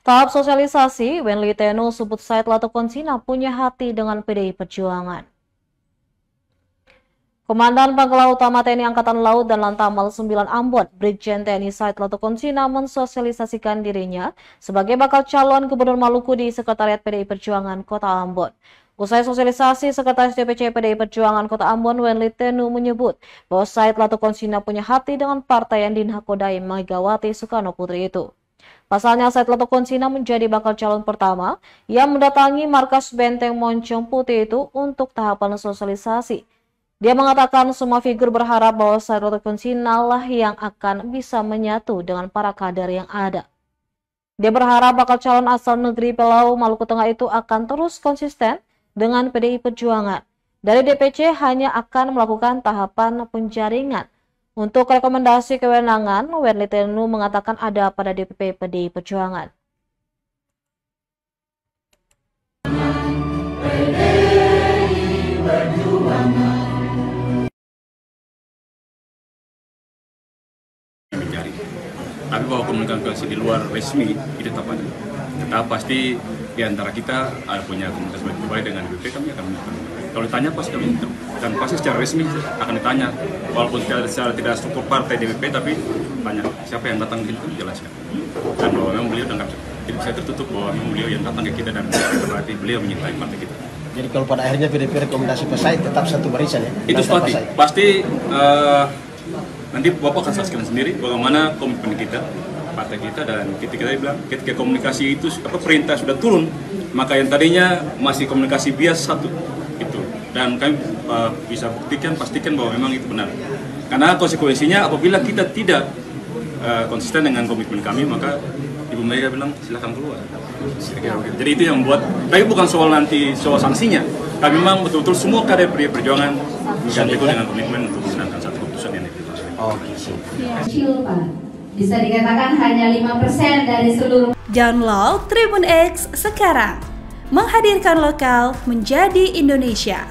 Tahap sosialisasi, Wenli Tenu sebut Said Latukonsina punya hati dengan PDI Perjuangan. Komandan Pangkalan Utama TNI Angkatan Laut dan Lantamal 9 Ambon, Brigjen TNI Said Latukonsina mensosialisasikan dirinya sebagai bakal calon Gubernur Maluku di Sekretariat PDI Perjuangan Kota Ambon. Usai sosialisasi, Sekretaris DPC PDI Perjuangan Kota Ambon, Wenli Tenu menyebut bahwa Said Latukonsina punya hati dengan partai yang dinakodai Megawati Soekarno Putri itu. Pasalnya, Said Latukonsina menjadi bakal calon pertama yang mendatangi markas Benteng Moncong Putih itu untuk tahapan sosialisasi. Dia mengatakan semua figur berharap bahwa Said Latukonsina lah yang akan bisa menyatu dengan para kader yang ada. Dia berharap bakal calon asal negeri Pelau Maluku Tengah itu akan terus konsisten dengan PDI Perjuangan. Dari DPC hanya akan melakukan tahapan penjaringan. Untuk rekomendasi kewenangan, Wenli Tenu mengatakan ada pada DPP PDI Perjuangan. Tapi bahwa komunikasi di luar resmi itu tetap ada. Tetap pasti di antara kita ada punya komunikasi baik dengan DPP, kami akan melakukan. Kalau ditanya pasti kami minta. Dan pasti secara resmi akan ditanya. Walaupun secara tidak struktur partai DPP, tapi banyak siapa yang datang ke kita jelaskan. Dan bahwa memang beliau tidak bisa tertutup bahwa memang beliau yang datang ke kita dan berarti beliau menyintai partai kita. Jadi kalau pada akhirnya PDP rekomendasi Pak Said tetap satu barisan ya? Itu pasti nanti Bapak akan saksikan sendiri bagaimana komitmen kita, partai kita, dan ketika bilang ketika komunikasi itu perintah sudah turun, maka yang tadinya masih komunikasi bias satu itu, dan kami bisa buktikan, pastikan bahwa memang itu benar. Karena konsekuensinya apabila kita tidak konsisten dengan komitmen kami, maka Ibu Mega bilang silakan keluar. Jadi itu yang membuat, tapi bukan soal nanti soal sanksinya. Kami memang betul-betul semua kader PDI Perjuangan bisa teguh dengan komitmen untuk menangkan satu keputusan yang diputuskan. Bisa dikatakan hanya 5% dari seluruh. Download Tribun X sekarang, menghadirkan lokal menjadi Indonesia.